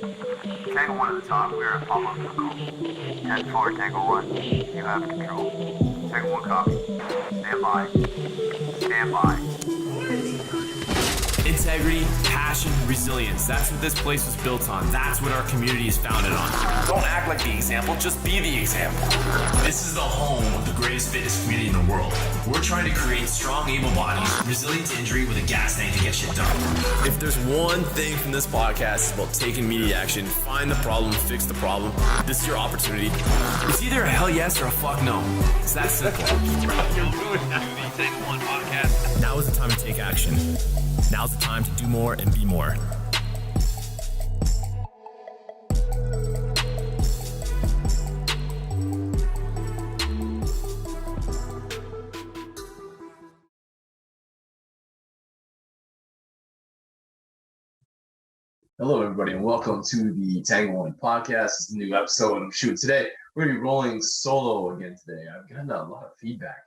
Tango 1 at the top, we are at Pop-Up Vehicle. 10-4, Tango 1, you have control. Tango 1 copy. Stand by. Stand by. Integrity, passion, resilience. That's what this place was built on. That's what our community is founded on. Don't act like the example, just be the example. This is the home of the greatest fitness community in the world. We're trying to create strong, able bodies, resilient to injury with a gas tank to get shit done. If there's one thing from this podcast, it's about taking immediate action, find the problem, fix the problem. This is your opportunity. It's either a hell yes or a fuck no. It's that simple. You're ruining the Tango 1 podcast. Now is the time to take action. Now's the time to do more and be more. Hello, everybody, and welcome to the Tango 1 podcast. It's a new episode. I'm shooting today. We're going to be rolling solo again today. I've gotten a lot of feedback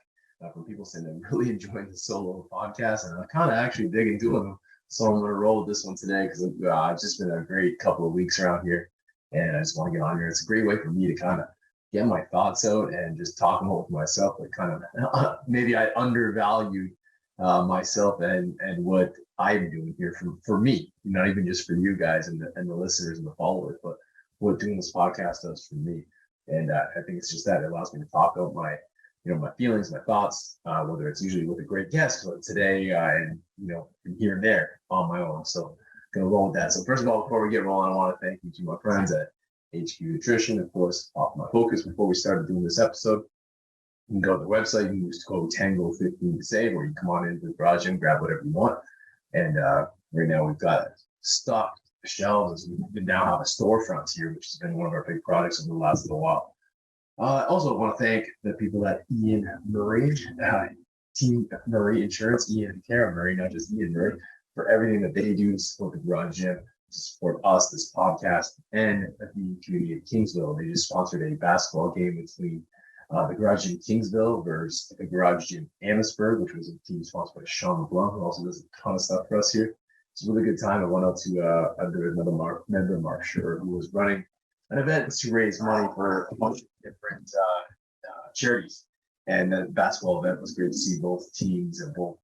from people saying they're really enjoying the solo podcast, and I'm kind of actually digging doing them. So I'm going to roll with this one today because it's just been a great couple of weeks around here, and I just want to get on here. It's a great way for me to kind of get my thoughts out and just talk about with myself. Like kind of maybe I undervalued myself and what I'm doing here for me, not even just for you guys and the listeners and the followers, but what doing this podcast does for me. And I think it's just that it allows me to talk about my feelings, my thoughts, whether it's usually with a great guest, but today, and from here and there on my own. So gonna roll with that. So first of all, before we get rolling, I want to thank you to my friends at HQ Nutrition, of course, off my focus before we started doing this episode. You can go to the website, you can use code TANGO15 to save, or you can come on into the garage and grab whatever you want. And right now we've got stocked shelves. We now have a storefront here, which has been one of our big products over the last little while. I also want to thank the people at Ian Murray, Team Murray Insurance, Ian and Kara Murray, not just Ian Murray, for everything that they do to support the garage gym, to support us, this podcast, and the community of Kingsville. They just sponsored a basketball game between the Garage Gym Kingsville versus the Garage Gym Amherstburg, which was a team sponsored by Sean LeBlanc, who also does a ton of stuff for us here. It's a really good time. I went out to under another member, Mark Scher, who was running an event to raise money for a bunch of different charities. And the basketball event was great to see both teams and both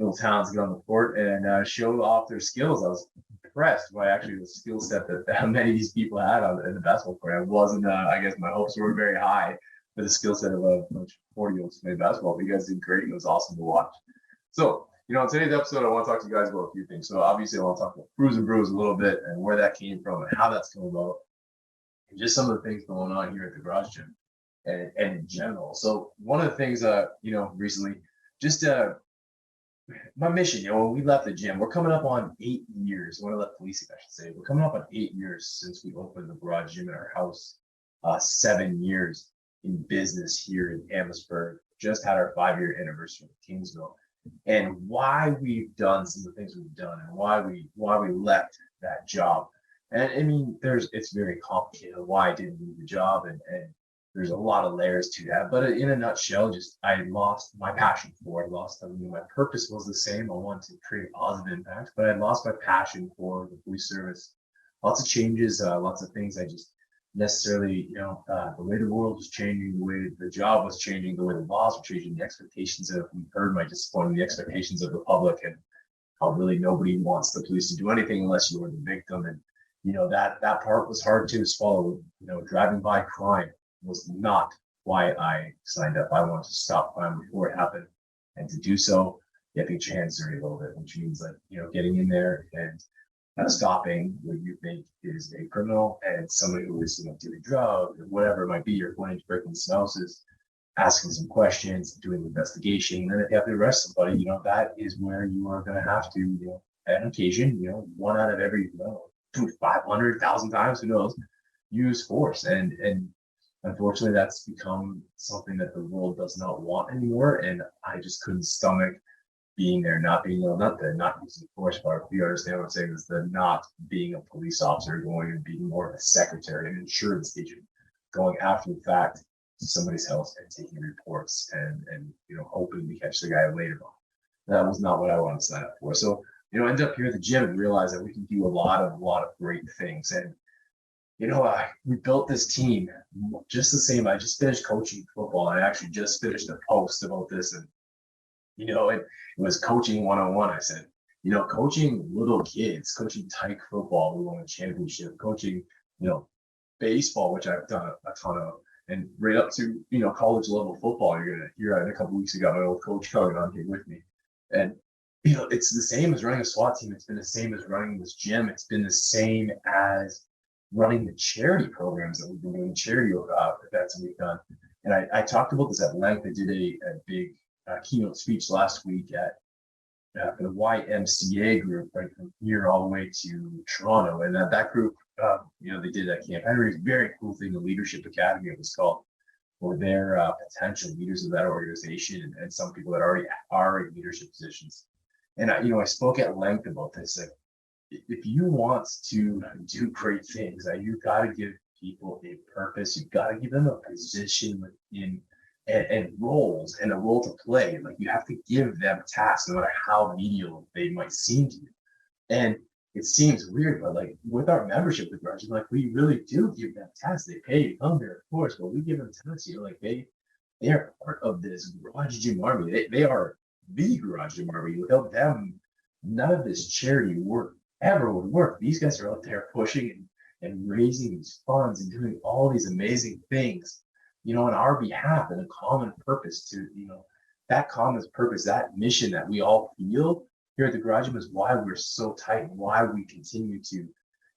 little towns get on the court and show off their skills. I was impressed by actually the skill set that many of these people had in the basketball court. I wasn't, I guess my hopes were very high for the skill set of a bunch of 40-year-olds playing basketball. But you guys did great. It was awesome to watch. So, in today's episode, I want to talk to you guys about a few things. So obviously I want to talk about Crews Brews a little bit and where that came from and how that's come about. And just some of the things going on here at the Garage Gym and in general. So one of the things, recently, just my mission, when we left the gym, we're coming up on 8 years. When I left policing, I should say, we're coming up on 8 years since we opened the Garage Gym in our house. 7 years in business here in Amherstburg. Just had our 5-year anniversary in Kingsville. And why we've done some of the things we've done and why we left that job. And I mean, it's very complicated why I didn't leave the job, and there's a lot of layers to that. But in a nutshell, just I lost my passion for it. My purpose was the same. I wanted to create a positive impact, but I lost my passion for the police service. Lots of changes, lots of things I just necessarily, the way the world was changing, the way the job was changing, the way the laws were changing, the expectations of, we heard my disappointment, the expectations of the public, and how really nobody wants the police to do anything unless you are the victim. And that part was hard to swallow. Driving by crime was not why I signed up. I wanted to stop crime before it happened, and to do so, you have to get your hands dirty a little bit, which means getting in there and stopping what you think is a criminal and somebody who is doing drugs or whatever it might be, or going to breaking some houses, asking some questions, doing an investigation. And then if you have to arrest somebody, that is where you are going to have to, at an occasion, one out of every 500,000 times, who knows, use force. And unfortunately, that's become something that the world does not want anymore. And I just couldn't stomach being there, not using force part. You understand what I'm saying? Is the not being a police officer, going and being more of a secretary, an insurance agent, going after the fact to somebody's house and taking reports and hoping to catch the guy later on. That was not what I wanted to sign up for. So end up here at the gym and realize that we can do a lot of great things. And we built this team just the same. I just finished coaching football. I actually just finished a post about this, and it was coaching 101. I said, coaching little kids, coaching tyke football, we won a championship, coaching, baseball, which I've done a ton of, and right up to, college level football. You're going to hear in a couple of weeks ago, my old coach coming on here with me. And, it's the same as running a SWAT team. It's been the same as running this gym. It's been the same as running the charity programs that we've been doing, charity events that we've done. And I talked about this at length. I did a big keynote speech last week at the YMCA group, right from here all the way to Toronto. And that group, they did that campaign. It was a very cool thing, the Leadership Academy, it was called, for their potential leaders of that organization and some people that already are in leadership positions. And I spoke at length about this. Like, if you want to do great things, you've got to give people a purpose. You've got to give them a position within and roles and a role to play. Like, you have to give them tasks, no matter how menial they might seem to you. And it seems weird, but like with our membership with Garage, like we really do give them tasks. They pay to come there, of course, but we give them tasks. Like they are part of this Garage Gym Army. They are the Garage Gym Army. Without them, none of this charity work ever would work. These guys are out there pushing and raising these funds and doing all these amazing things, on our behalf, and a common purpose to, that common purpose, that mission that we all feel here at the Garage Gym is why we're so tight and why we continue to,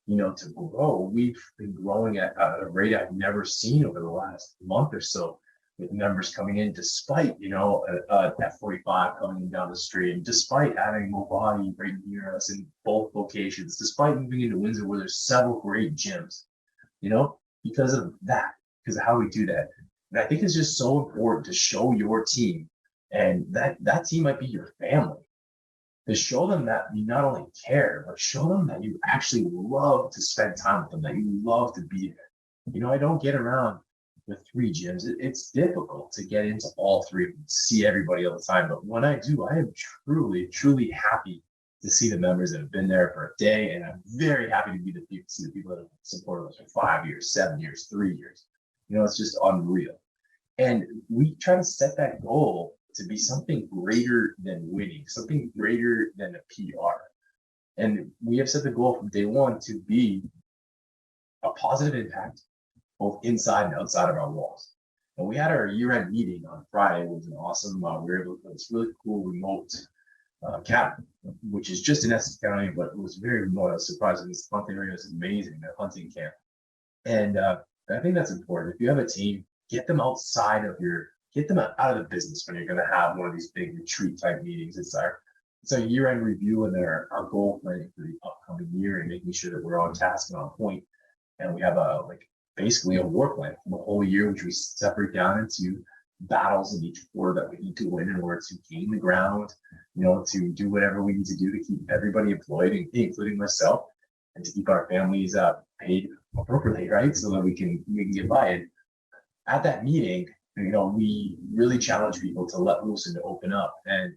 to grow. We've been growing at a rate I've never seen over the last month or so, with members coming in despite, F45 coming in down the street, and despite having Mobadi right near us in both locations, despite moving into Windsor where there's several great gyms, because of that, because of how we do that. And I think it's just so important to show your team, and that team might be your family, to show them that you not only care, but show them that you actually love to spend time with them, that you love to be there. I don't get around with 3 gyms. It's difficult to get into all 3 of them, see everybody all the time. But when I do, I am truly, truly happy to see the members that have been there for a day. And I'm very happy to see the people that have supported us for 5 years, 7 years, 3 years. It's just unreal. And we try to set that goal to be something greater than winning, something greater than a PR. And we have set the goal from day one to be a positive impact, both inside and outside of our walls. And we had our year-end meeting on Friday. It was an awesome, we were able to put this really cool remote camp, which is just in Essex County, but it was very remote. I was surprised. This hunting area is amazing, that hunting camp. And I think that's important. If you have a team, get them out of the business when you're going to have one of these big retreat type meetings. It's our year-end review and our goal planning for the upcoming year, and making sure that we're on task and on point. And we have basically a war plan for the whole year, which we separate down into battles in each quarter that we need to win in order to gain the ground, to do whatever we need to do to keep everybody employed, including myself, and to keep our families paid appropriately, right? So that we can get by. And at that meeting, we really challenge people to let loose and to open up. And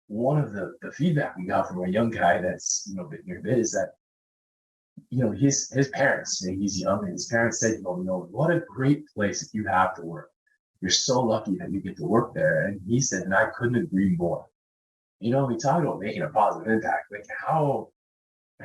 one of the feedback we got from a young guy that's, been here a bit is that, his parents, and he's young, and his parents said, what a great place that you have to work. You're so lucky that you get to work there. And he said, and I couldn't agree more. We talk about making a positive impact. Like,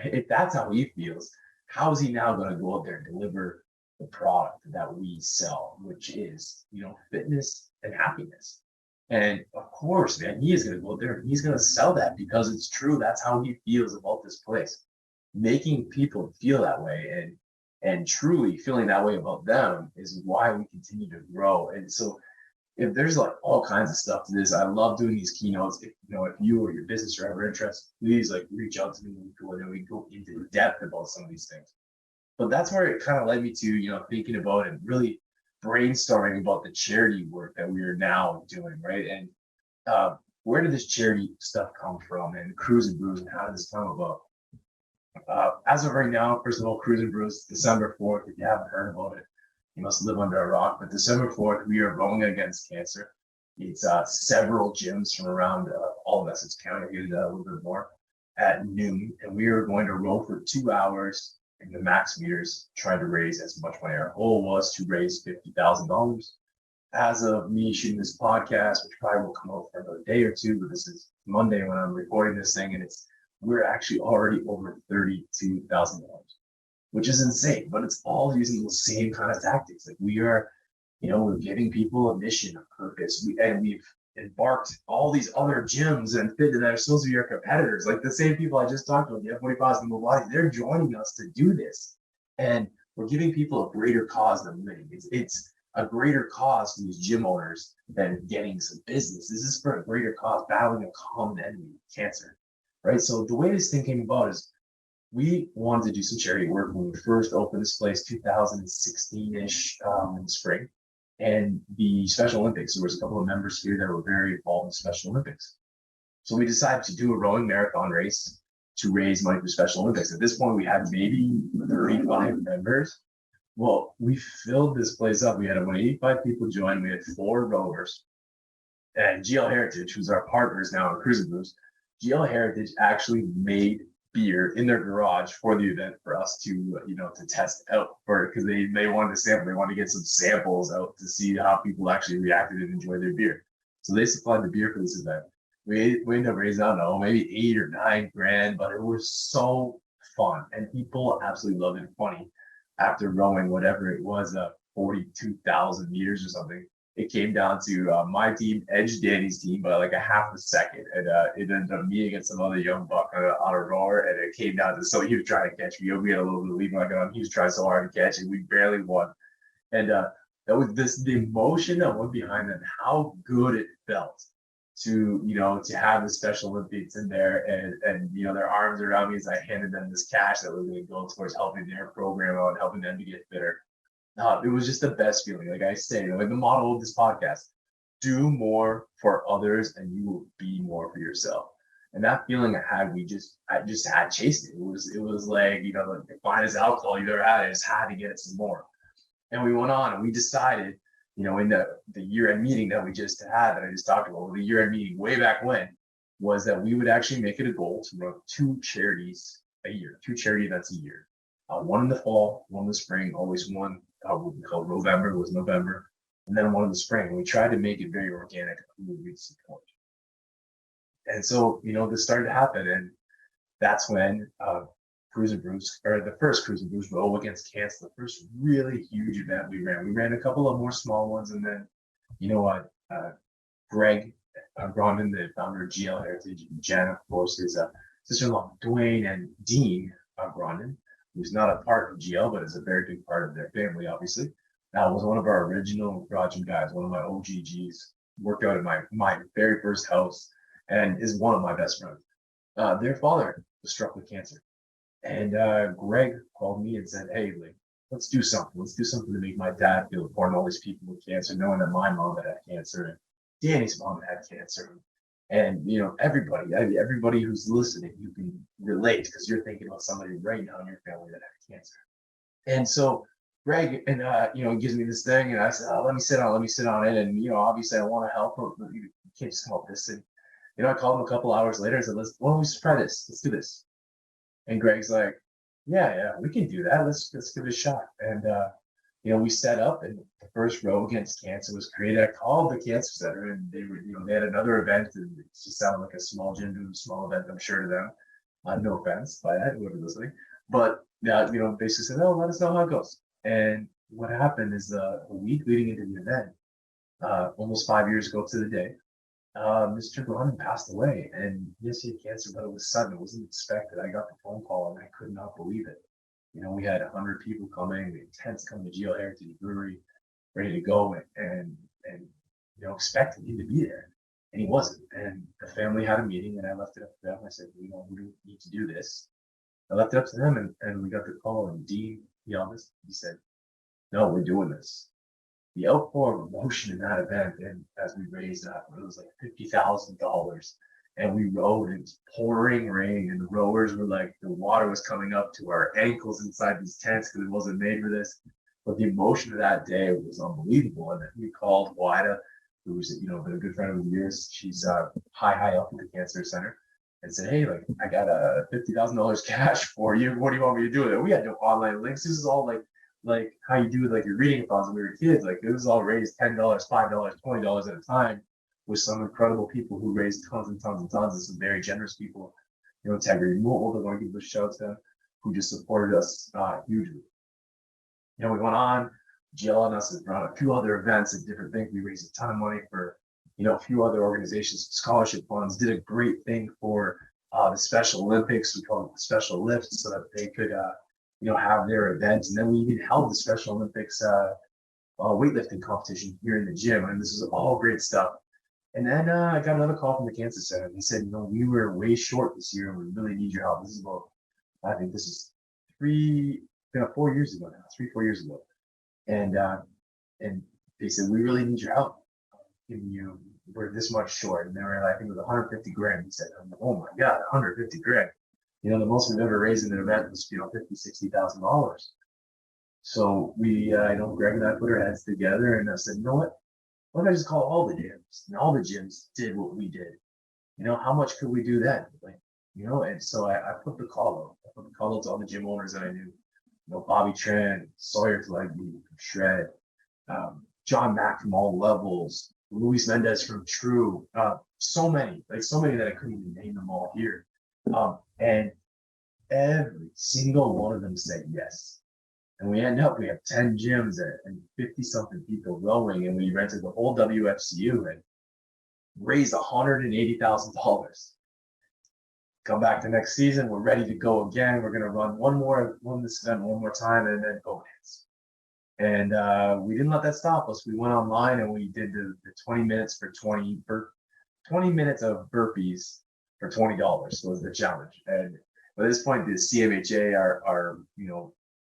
if that's how he feels, how is he now going to go out there and deliver the product that we sell, which is, fitness and happiness? And of course, man, he is going to go out there and he's going to sell that because it's true. That's how he feels about this place. Making people feel that way and truly feeling that way about them is why we continue to grow. And so if there's all kinds of stuff to this, I love doing these keynotes. If you or your business are ever interested, please reach out to me and we go into depth about some of these things. But that's where it kind of led me to, thinking about and really brainstorming about the charity work that we are now doing, right? And where did this charity stuff come from, and Crews Brews, and how did this come about? As of right now, first of all, Crews Brews, December 4th, if you haven't heard about it, you must live under a rock. But December 4th, we are rolling against cancer. It's several gyms from around all of Essex County, a little bit more. at noon, and we were going to row for 2 hours in the max meters, trying to raise as much money. Our goal was to raise $50,000. As of me shooting this podcast, which probably will come out for another day or two, but this is Monday when I'm recording this thing, and we're actually already over $32,000, which is insane. But it's all using those same kind of tactics. Like we're giving people a mission, a purpose. We've embarked all these other gyms and fit that are supposed to be our competitors. Like the same people I just talked about, the F45s and the Milwaukee, they're joining us to do this. And we're giving people a greater cause than winning. It's a greater cause for these gym owners than getting some business. This is for a greater cause, battling a common enemy, cancer, right? So the way this thing came about is we wanted to do some charity work when we first opened this place, 2016-ish in the spring. And the Special Olympics, there was a couple of members here that were very involved in the Special Olympics. So we decided to do a rowing marathon race to raise money for Special Olympics. At this point, we had maybe 35 members. Well, we filled this place up. We had about 85 people join. We had 4 rowers. And GL Heritage, who's our partners now in Crews Brews, GL Heritage actually made beer in their garage for the event for us to test out for it, because they wanted to sample. They wanted to get some samples out to see how people actually reacted and enjoyed their beer. So they supplied the beer for this event. We ended up raising, I don't know, maybe 8 or 9 grand, but it was so fun and people absolutely loved it. Funny, after rowing whatever it was, 42,000 meters or something, it came down to my team edged Danny's team by like a half a second, and it ended up me against some other young buck on a rower, and it came down to, so he was trying to catch me. We had a little bit of lead on. He was trying so hard to catch, and we barely won. And that was the emotion that went behind it, and how good it felt to have the Special Olympics in there, and their arms around me as I handed them this cash that was going to go towards helping their program out and helping them to get fitter. It was just the best feeling. Like I say, like the motto of this podcast: do more for others and you will be more for yourself. And that feeling I just had chased it. It was like, the finest alcohol you ever had. I just had to get it some more. And we went on and we decided, in the year-end meeting that we just had, that I just talked about, the year-end meeting way back when, was that we would actually make it a goal to run 2 charities a year, 2 charity events a year. One in the fall, one in the spring, always one, what we call November, was November, and then one in the spring. And we tried to make it very organic, who we'd support. And so, this started to happen. And that's when Crews Brews, or the first Crews Brews row against cancer, the first really huge event we ran. We ran a couple of more small ones, and then, Greg Grondin, the founder of GL Heritage, and Jen, of course, his sister-in-law, Dwayne, and Dean Grondin, who's not a part of GL, but is a very big part of their family, obviously. Was one of our original garage guys, one of my OGGs, worked out at my very first house, and is one of my best friends. Their father was struck with cancer. And Greg called me and said, hey, let's do something. Let's do something to make my dad feel important. All these people with cancer, knowing that my mom had cancer and Danny's mom had cancer. And, everybody who's listening, you can relate, because you're thinking about somebody right now in your family that had cancer. And so Greg, gives me this thing, and I said, let me sit on it. And, obviously I want to help, but you can't just come up with this. And, I called him a couple hours later and said, let's try this. Let's do this. And Greg's like, yeah, we can do that. Let's give it a shot. And, we set up, and the first row against cancer was created. I called the Cancer Center, and they had another event, and it just sounded like a small gym doing a small event, I'm sure, to them. No offense by that, whoever listening. But, basically said, let us know how it goes. And what happened is a week leading into the event, almost 5 years ago to the day, Mr. Grondin passed away. And yes, he had cancer, but it was sudden. It wasn't expected. I got the phone call, and I could not believe it. We had 100 people coming, the tents coming to GL Heritage Brewery, ready to go, and expecting him to be there. And he wasn't. And the family had a meeting, and I left it up to them. I said, we need to do this. I left it up to them, and we got the call, and Dean, he said, no, we're doing this. The outpour of emotion in that event, and as we raised that, it was like $50,000. And we rowed, and it was pouring rain, and the rowers were like, the water was coming up to our ankles inside these tents because it wasn't made for this. But the emotion of that day was unbelievable. And then we called Wida, who's been a good friend of years. She's high up at the Cancer Center. and said, hey, like I got a $50,000 cash for you. What do you want me to do with it? We had no online links. This is all like how you do with like your reading funds when we were kids. Like it was all raised $10, $5, $20 at a time with some incredible people who raised tons and tons and tons, and some very generous people. Integrity Mobile, I want to give a shout out to, who just supported us hugely. We went on, GL and us has run a few other events and different things. We raised a ton of money for, a few other organizations, scholarship funds, did a great thing for the Special Olympics. We call it the Special Lift, so that they could, have their events. And then we even held the Special Olympics weightlifting competition here in the gym. And this is all great stuff. And then I got another call from the Cancer Center. They said, we were way short this year and we really need your help. This is about, I think this is 4 years ago now, 3-4 years ago. And they said, we really need your help. We're this much short. And they were, I think it was 150 grand. He said, oh my God, 150 grand. The most we've ever raised in an event was, $50,000-$60,000. So we, Greg and I put our heads together and I said, you know what? Why don't I just call all the gyms? And all the gyms did what we did. How much could we do then? And so I put the call out. I put the call out to all the gym owners that I knew. Bobby Tran, Sawyer Tlegby, Shred, John Mack from All Levels, Luis Mendez from True, so many that I couldn't even name them all here. And every single one of them said yes. And we have 10 gyms and 50 something people rowing, and we rented the whole WFCU and raised $180,000. Come back the next season, we're ready to go again. We're going to run this event one more time and then go dance. And we didn't let that stop us. We went online and we did the 20 minutes for 20 minutes of burpees for $20 was the challenge. And by this point, the CMHA, our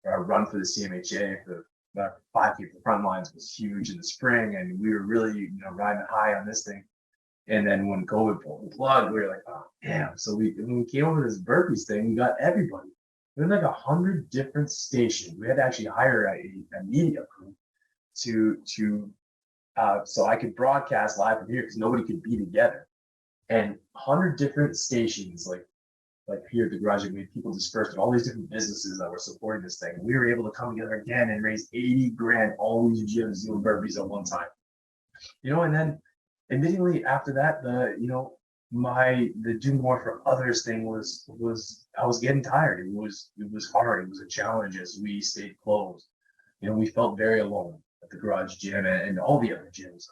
run for the CMHA for the 5K for front lines was huge in the spring, and we were really riding high on this thing. And then when COVID pulled the plug, we were like, oh damn. So when we came over this burpees thing, we got everybody. We had like 100 different stations. We had to actually hire a media crew so I could broadcast live from here because nobody could be together. And 100 different stations, like here at the garage, we had people dispersed and all these different businesses that were supporting this thing. We were able to come together again and raise 80 grand, all these gyms doing burpees at one time. And then immediately after that, the do more for others thing was I was getting tired. It was hard. It was a challenge as we stayed closed. We felt very alone at the garage gym and all the other gyms.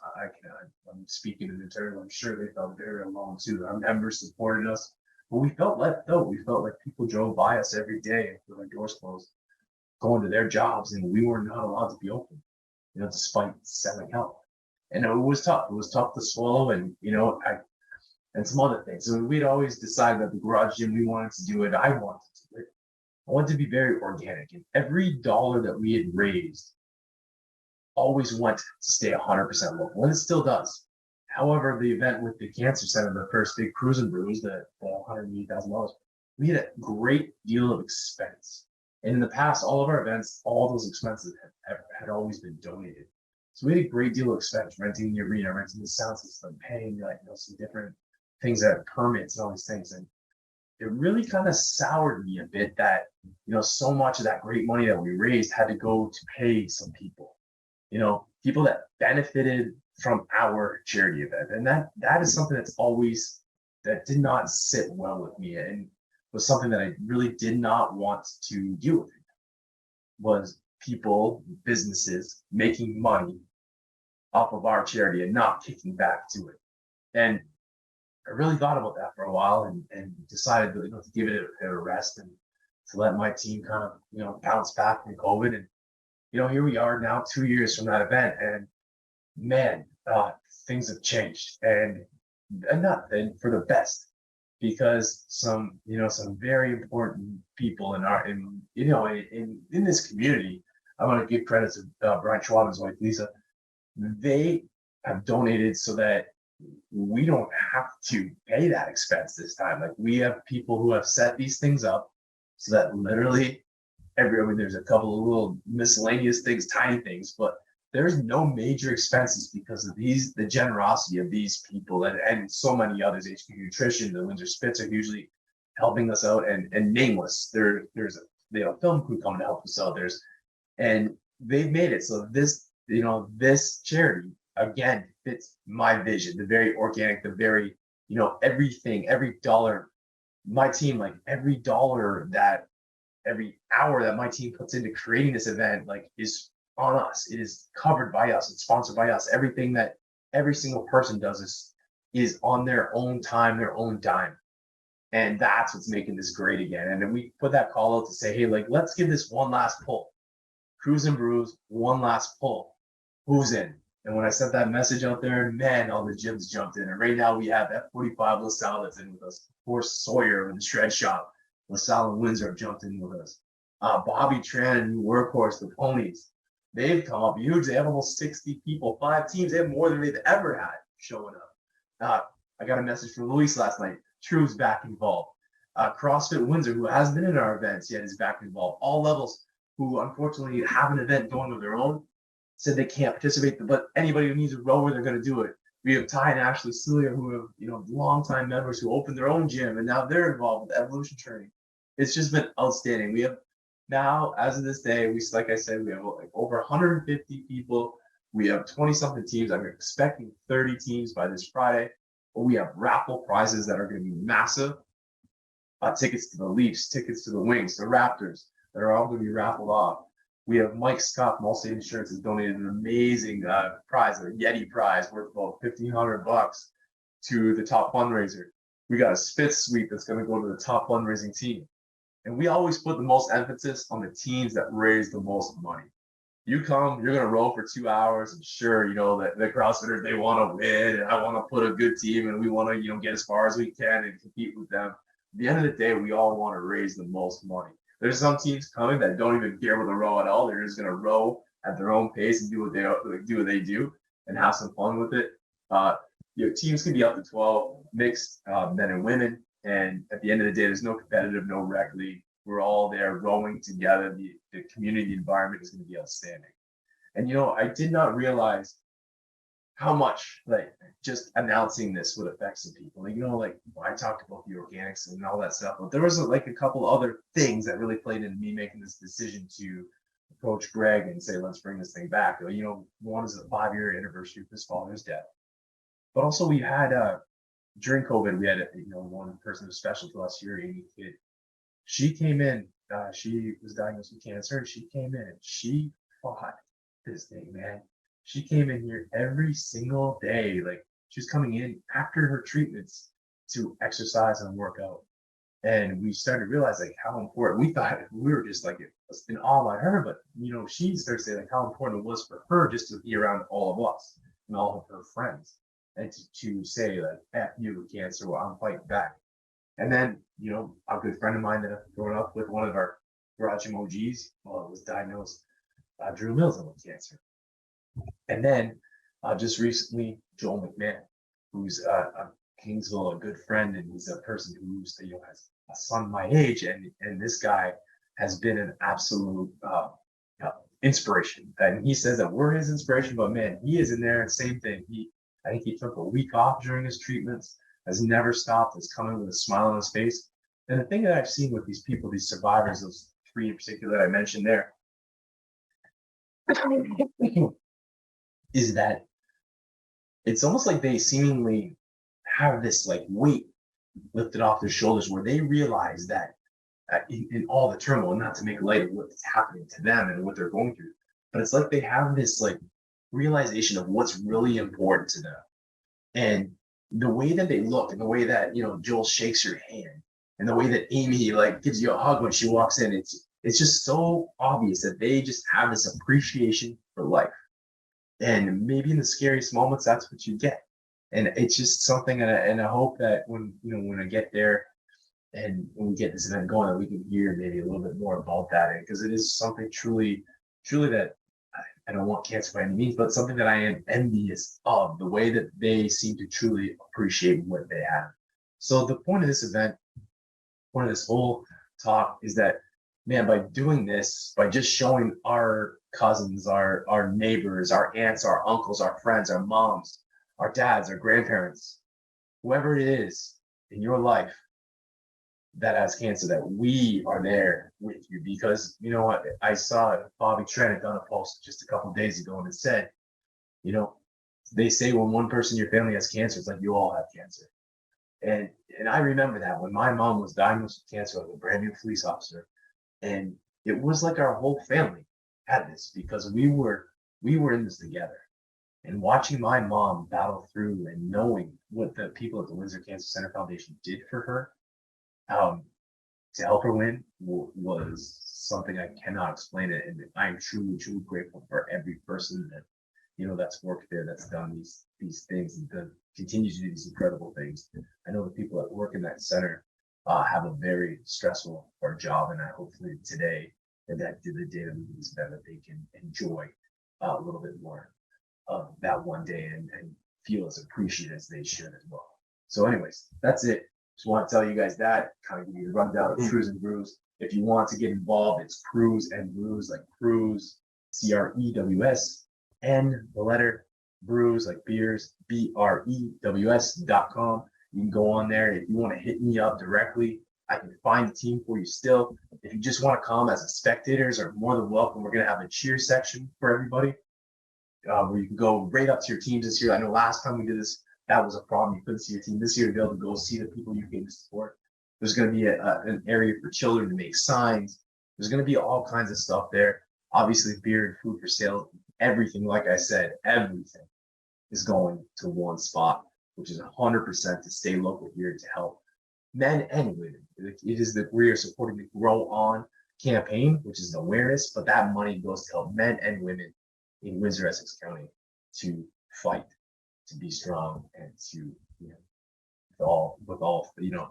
I'm speaking in internal. I'm sure they felt very alone too. Our members supported us, but we felt left out. We felt like people drove by us every day with our doors closed, going to their jobs, and we were not allowed to be open, despite selling help. And it was tough. It was tough to swallow, and and some other things. So we'd always decided that the garage gym, we wanted to do it. I wanted to do it. I wanted to be very organic, and every dollar that we had raised always went to stay 100% local, and it still does. However, the event with the Cancer Center, the first big Crews Brews, the $180,000, we had a great deal of expense. And in the past, all of our events, all those expenses had always been donated. So we had a great deal of expense, renting the arena, renting the sound system, paying some different things that permits and all these things. And it really kind of soured me a bit that, so much of that great money that we raised had to go to pay some people, people that benefited from our charity event. And that is something that did not sit well with me, and was something that I really did not want to deal with. Was people, businesses making money off of our charity and not kicking back to it. And I really thought about that for a while and decided to give it a rest and to let my team kind of, bounce back from COVID. And, here we are now 2 years from that event, and man, things have changed and for the best, because some very important people in this community, I want to give credit to Brian Schwab and his wife, Lisa. They have donated so that we don't have to pay that expense this time. Like, we have people who have set these things up so that literally there's a couple of little miscellaneous things, tiny things, but there's no major expenses because of the generosity of these people and so many others. HQ Nutrition, the Windsor Spits are usually helping us out, and Nameless. There's a film crew coming to help us out. And they've made it so this charity again fits my vision, the very organic, the very everything, every dollar, my team, like every dollar that every hour that my team puts into creating this event, like, is on us. It is covered by us. It's sponsored by us. Everything that every single person does is on their own time, their own dime. And that's what's making this great again. And then we put that call out to say, hey, like, let's give this one last pull. Crews and Brews, one last pull. Who's in? And when I sent that message out there, man, all the gyms jumped in. And right now we have F45 LaSalle that's in with us. Of course, Sawyer in the shred shop. LaSalle and Windsor have jumped in with us. Bobby Tran and New Workhorse, the ponies. They've come up huge. They have almost 60 people, 5 teams. They have more than they've ever had showing up. I got a message from Luis last night. True's back involved. CrossFit Windsor, who hasn't been in our events yet, is back involved. All levels, who unfortunately have an event going of their own, said they can't participate, but anybody who needs a rower, they're going to do it. We have Ty and Ashley Cillier, who have longtime members who opened their own gym, and now they're involved with evolution training. It's just been outstanding. We have now, as of this day, like I said, we have like over 150 people. We have 20-something teams. I'm expecting 30 teams by this Friday. We have raffle prizes that are going to be massive. Tickets to the Leafs, tickets to the Wings, the Raptors, that are all going to be raffled off. We have Mike Scott from Allstate Insurance has donated an amazing prize, a Yeti prize worth about $1,500 to the top fundraiser. We got a Spitz suite that's going to go to the top fundraising team. And we always put the most emphasis on the teams that raise the most money. You come, you're going to row for 2 hours, and sure, that the CrossFitters, they want to win, and I want to put a good team, and we want to, get as far as we can and compete with them. At the end of the day, we all want to raise the most money. There's some teams coming that don't even care about the row at all. They're just going to row at their own pace and do what they do and have some fun with it. Teams can be up to 12, mixed men and women. And at the end of the day, there's no competitive, no rec league. We're all there rowing together. The community environment is going to be outstanding. And, I did not realize how much, like, just announcing this would affect some people. I talked about the organics and all that stuff, but there was a couple other things that really played into me making this decision to approach Greg and say, let's bring this thing back. One is the 5-year anniversary of his father's death. But also we had, during COVID, we had, one person who was special to us here, Amy Kidd. She came in, she was diagnosed with cancer, and she came in and she fought this thing, man. She came in here every single day. Like, she was coming in after her treatments to exercise and work out. And we started to realize how important, we thought we were just in awe of her, but she started saying how important it was for her just to be around all of us and all of her friends. And to say F you with cancer, well, I'm fighting back. And then, a good friend of mine that I've grown up with, one of our garage emojis, was diagnosed, Drew Mills with cancer. And then just recently, Joel McMahon, who's a Kingsville, a good friend, and he's a person who's has a son my age, and this guy has been an absolute inspiration. And he says that we're his inspiration, but man, he is in there. Same thing. I think he took a week off during his treatments, has never stopped, has come in with a smile on his face. And the thing that I've seen with these people, these survivors, those 3 in particular that I mentioned there, is that it's almost like they seemingly have this weight lifted off their shoulders, where they realize that in all the turmoil, not to make light of what's happening to them and what they're going through, but it's like they have this realization of what's really important to them. And the way that they look, and the way that Joel shakes your hand, and the way that Amy gives you a hug when she walks in, it's just so obvious that they just have this appreciation for life. And maybe in the scariest moments, that's what you get. And it's just something, and I hope that when I get there and when we get this event going, that we can hear maybe a little bit more about that, because it is something truly that I don't want cancer by any means, but something that I am envious of, the way that they seem to truly appreciate what they have. So the point of this event, point of this whole talk, is that man, by doing this, by just showing our cousins, our neighbors, our aunts, our uncles, our friends, our moms, our dads, our grandparents, whoever it is in your life that has cancer, that we are there with you. Because you know what, I saw Bobby Trent had done a post just a couple of days ago, and it said, you know, they say when one person in your family has cancer, it's like you all have cancer. And I remember that when my mom was diagnosed with cancer, I was a brand new police officer, and it was like our whole family had this, because we were in this together. And watching my mom battle through and knowing what the people at the Windsor Cancer Center Foundation did for her, to help her win, was something I cannot explain it. And I am truly, truly grateful for every person that, you know, that's worked there, that's done these things, and continues to do these incredible things. I know the people that work in that center have a very stressful hard job, and I hopefully today, and that did the day that we do this event, that they can enjoy a little bit more of that one day, and feel as appreciated as they should as well. So anyways, that's it. Just want to tell you guys that, kind of give you the rundown of Crews and Brews. If you want to get involved, it's Crews and Brews, like Crews, CREWS, and the letter Brews, like beers, BREWS.com. You can go on there. If you want to hit me up directly, I can find a team for you still. If you just want to come as a spectators, are more than welcome. We're going to have a cheer section for everybody, where you can go right up to your teams this year. I know last time we did this, that was a problem. You couldn't see your team. This year, to be able to go see the people you came to support. There's going to be an area for children to make signs. There's going to be all kinds of stuff there. Obviously, beer and food for sale. Everything, like I said, everything is going to one spot, which is 100% to stay local here to help men and women. It is that we are supporting the Grow On campaign, which is awareness, but that money goes to help men and women in Windsor, Essex County to fight, to be strong, and to, you know, with all you know,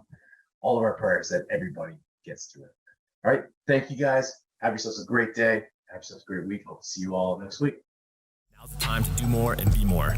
all of our prayers that everybody gets through it. All right, thank you guys. Have yourselves a great day. Have yourselves a great week. Hope to see you all next week. Now's the time to do more and be more.